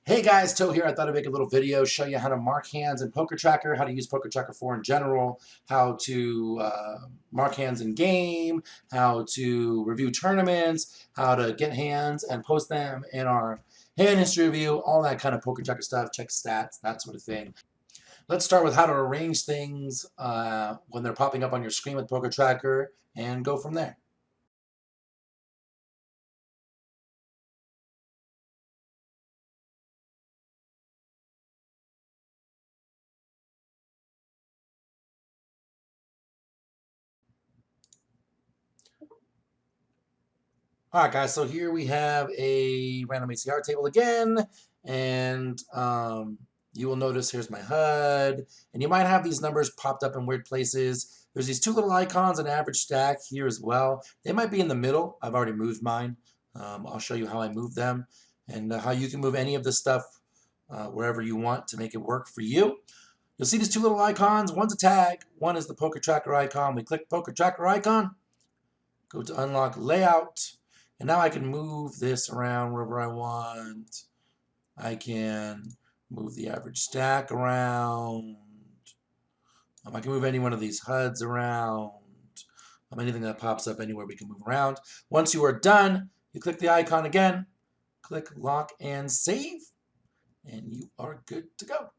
Hey guys, Toe here. I thought I'd make a little video, show you how to mark hands in Poker Tracker, how to use Poker Tracker 4 in general, how to mark hands in game, how to review tournaments, how to get hands and post them in our hand history review, all that kind of Poker Tracker stuff, check stats, that sort of thing. Let's start with how to arrange things when they're popping up on your screen with Poker Tracker and go from there. All right, guys, so here we have a random ACR table again, and you will notice here's my HUD, and you might have these numbers popped up in weird places. There's these two little icons, an average stack here as well. They might be in the middle. I've already moved mine. I'll show you how I move them and how you can move any of this stuff wherever you want to make it work for you. You'll see these two little icons. One's a tag. One is the Poker Tracker icon. We click Poker Tracker icon, go to Unlock Layout. And now I can move this around wherever I want. I can move the average stack around. I can move any one of these HUDs around. Anything that pops up anywhere we can move around. Once you are done, you click the icon again, click Lock and Save, and you are good to go.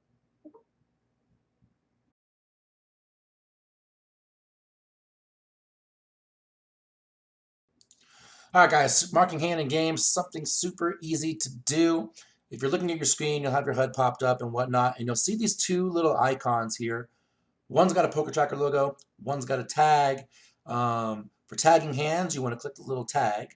All right, guys, marking hand in games, something super easy to do. If you're looking at your screen, you'll have your HUD popped up and whatnot, and you'll see these two little icons here. One's got a Poker Tracker logo, one's got a tag. For tagging hands, you want to click the little tag.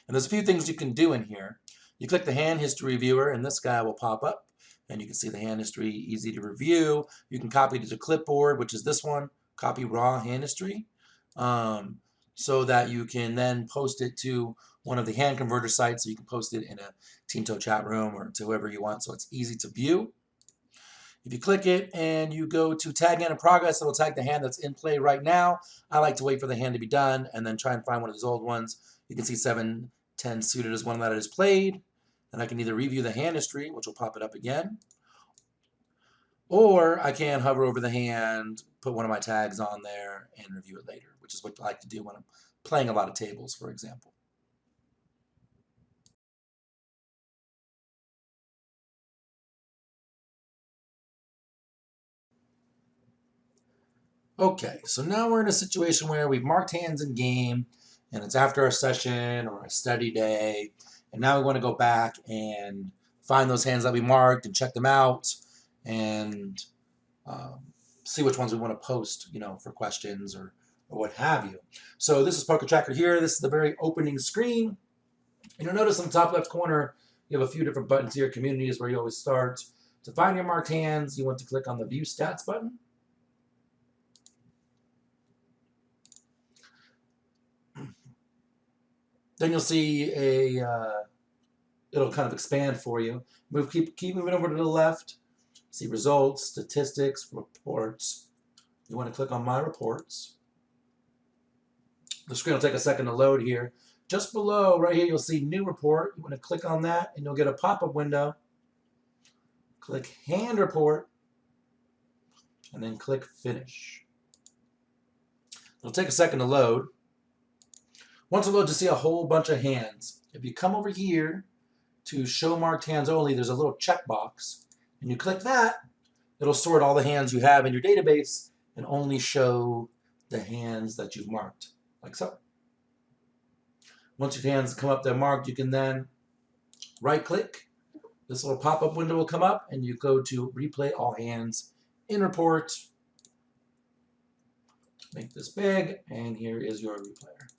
And there's a few things you can do in here. You click the hand history viewer, and this guy will pop up, and you can see the hand history, easy to review. You can copy to the clipboard, which is this one, copy raw hand history. So that you can then post it to one of the hand converter sites, so you can post it in a TeamToe chat room or to whoever you want, so it's easy to view. If you click it and you go to tag hand in progress, it'll tag the hand that's in play right now. I like to wait for the hand to be done and then try and find one of these old ones. You can see 7-10 suited is one that is played, and I can either review the hand history, which will pop it up again, or I can hover over the hand, put one of my tags on there, and review it later, which is what I like to do when I'm playing a lot of tables, for example. Okay, so now we're in a situation where we've marked hands in game, and it's after our session or a study day, and now we want to go back and find those hands that we marked and check them out, and see which ones we want to post, for questions or what have you. So this is Poker Tracker here. This is the very opening screen. And you'll notice in the top left corner, you have a few different buttons here. Community is where you always start. To find your marked hands, you want to click on the View Stats button. Then you'll see it'll kind of expand for you. Keep moving over to the left. See results, statistics, reports. You want to click on My Reports. The screen will take a second to load here. Just below, right here, you'll see New Report. You want to click on that, and you'll get a pop-up window. Click Hand Report, and then click Finish. It'll take a second to load. Once it loads, you see a whole bunch of hands. If you come over here to Show Marked Hands Only, there's a little checkbox, and you click that, it'll sort all the hands you have in your database and only show the hands that you've marked, like so. Once your hands come up there marked, you can then right-click. This little pop-up window will come up, and you go to Replay All Hands in Report. Make this big, and here is your replayer.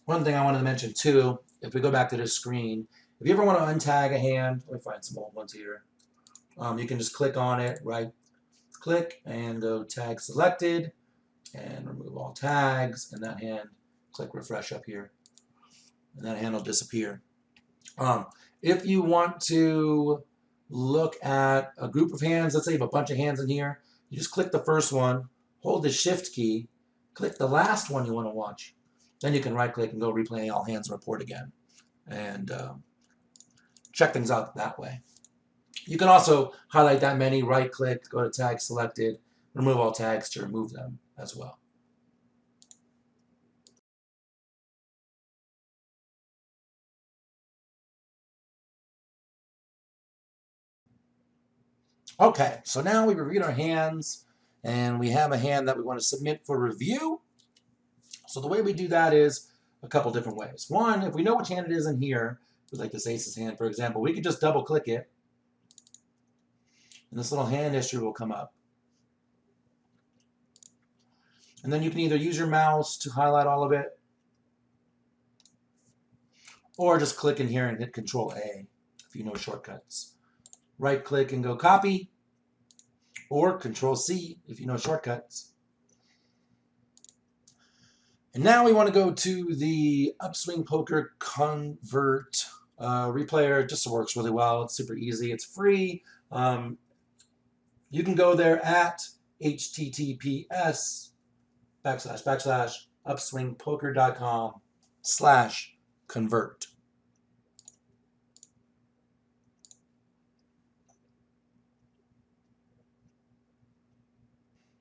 One thing I wanted to mention too, if we go back to this screen, if you ever want to untag a hand, let me find some old ones here. You can just click on it, right-click, and go Tag Selected, and remove all tags, and that hand, click Refresh up here, and that hand will disappear. If you want to look at a group of hands, let's say you have a bunch of hands in here, you just click the first one, hold the Shift key, click the last one you want to watch, Then you can right-click and go replay all hands and report again, and check things out that way. You can also highlight that many, right-click, go to tag selected, remove all tags to remove them as well. Okay, so now we reviewed our hands, and we have a hand that we want to submit for review. So the way we do that is a couple different ways. One, if we know which hand it is in here, like this ace's hand, for example, we could just double-click it, and this little hand history will come up. And then you can either use your mouse to highlight all of it, or just click in here and hit Control-A if you know shortcuts. Right-click and go copy, or Control-C if you know shortcuts. And now we want to go to the Upswing Poker Convert replayer. It just works really well. It's super easy. It's free. You can go there at https://upswingpoker.com/convert.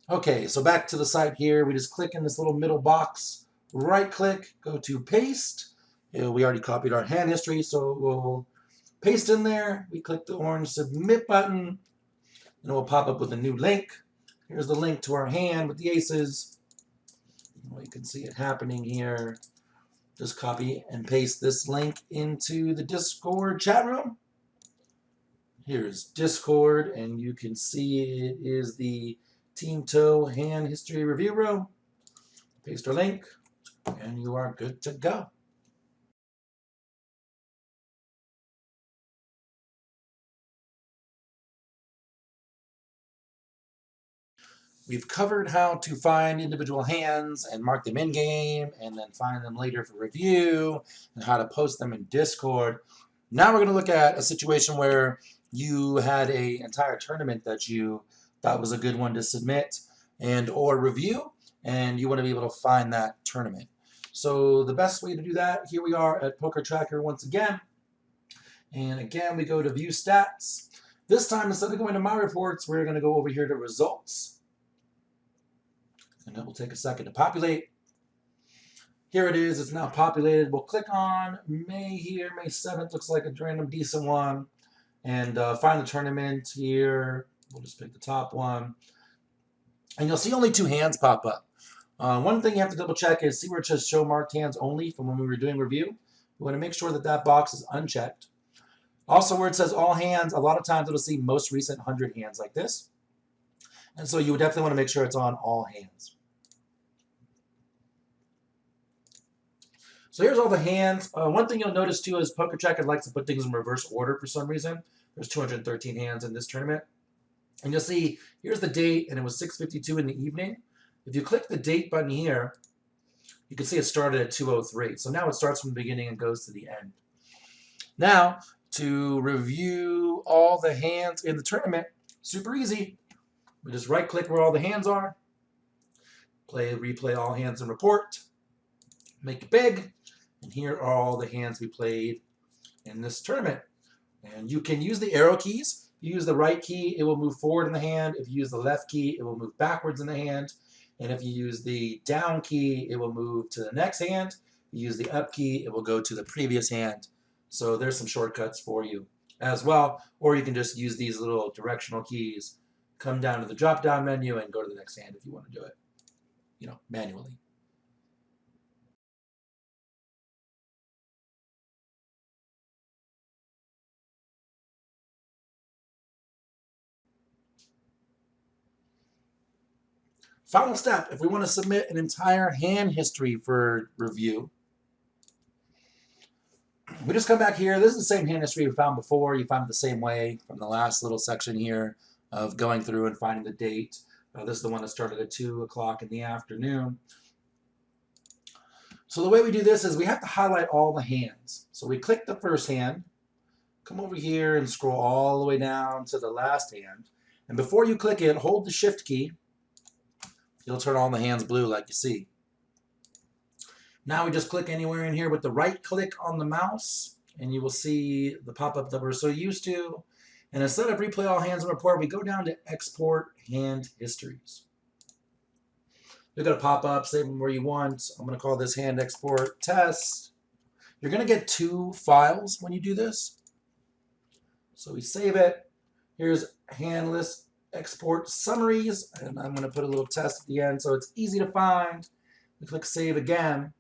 Okay, so back to the site here. We just click in this little middle box, right click, go to paste. We already copied our hand history, so we'll paste in there. We click the orange submit button, and it will pop up with a new link. Here's the link to our hand with the aces. Well, you can see it happening here. Just copy and paste this link into the Discord chat room. Here's Discord, and you can see it is the PT4 hand history review room. Paste our link, and you are good to go. We've covered how to find individual hands and mark them in game, and then find them later for review, and how to post them in Discord. Now we're going to look at a situation where you had an entire tournament that you thought was a good one to submit and or review, and you want to be able to find that tournament. So the best way to do that, here we are at Poker Tracker once again. And again, we go to View Stats. This time, instead of going to My Reports, we're going to go over here to Results. And it will take a second to populate. Here it is. It's now populated. We'll click on May here. May 7th looks like a random decent one. And find the tournament here. We'll just pick the top one. And you'll see only 2 hands pop up. One thing you have to double check is see where it says Show Marked Hands Only from when we were doing review. We want to make sure that that box is unchecked. Also, where it says All Hands, a lot of times it'll see Most Recent 100 Hands like this. And so you would definitely want to make sure it's on All Hands. So here's all the hands. One thing you'll notice too is Poker Tracker likes to put things in reverse order for some reason. There's 213 hands in this tournament. And you'll see, here's the date, and it was 6:52 in the evening. If you click the date button here, you can see it started at 2:03. So now it starts from the beginning and goes to the end. Now, to review all the hands in the tournament, super easy. We just right-click where all the hands are. Replay all hands and report. Make it big. And here are all the hands we played in this tournament. And you can use the arrow keys. If you use the right key, it will move forward in the hand. If you use the left key, it will move backwards in the hand. And if you use the down key, it will move to the next hand. If you use the up key, it will go to the previous hand. So there's some shortcuts for you as well. Or you can just use these little directional keys, come down to the drop-down menu, and go to the next hand if you want to do it, manually. Final step, if we want to submit an entire hand history for review, we just come back here. This is the same hand history we found before. You found it the same way from the last little section here of going through and finding the date. This is the one that started at 2 o'clock in the afternoon. So the way we do this is we have to highlight all the hands. So we click the first hand, come over here and scroll all the way down to the last hand. And before you click it, hold the Shift key. You'll turn all the hands blue like you see. Now we just click anywhere in here with the right click on the mouse, and you will see the pop-up that we're so used to. And instead of replay all hands and report, we go down to export hand histories. You're going to pop up, save them where you want. I'm going to call this hand export test. You're going to get 2 files when you do this. So we save it. Here's hand list export summaries, and I'm going to put a little test at the end so it's easy to find. We click save again,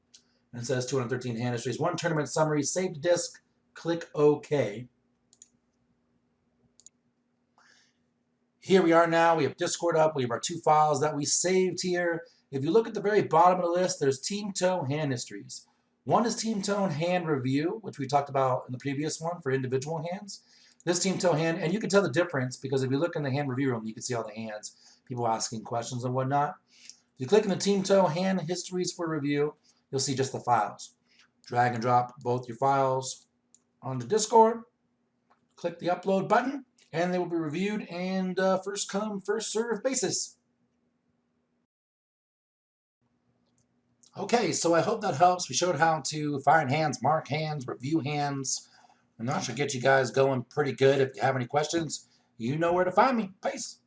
and it says 213 hand histories, 1 tournament summary, save to disk, click OK. Here we are now. We have Discord up. We have our 2 files that we saved here. If you look at the very bottom of the list, there's Team Toe hand histories. One is Team Toe hand review, which we talked about in the previous one for individual hands. This Team Toe hand, and you can tell the difference because if you look in the hand review room, you can see all the hands, people asking questions and whatnot. If you click in the Team Toe hand histories for review, you'll see just the files. Drag and drop both your files onto Discord. Click the upload button, and they will be reviewed and first come, first serve basis. Okay, so I hope that helps. We showed how to find hands, mark hands, review hands, and that should get you guys going pretty good. If you have any questions, you know where to find me. Peace.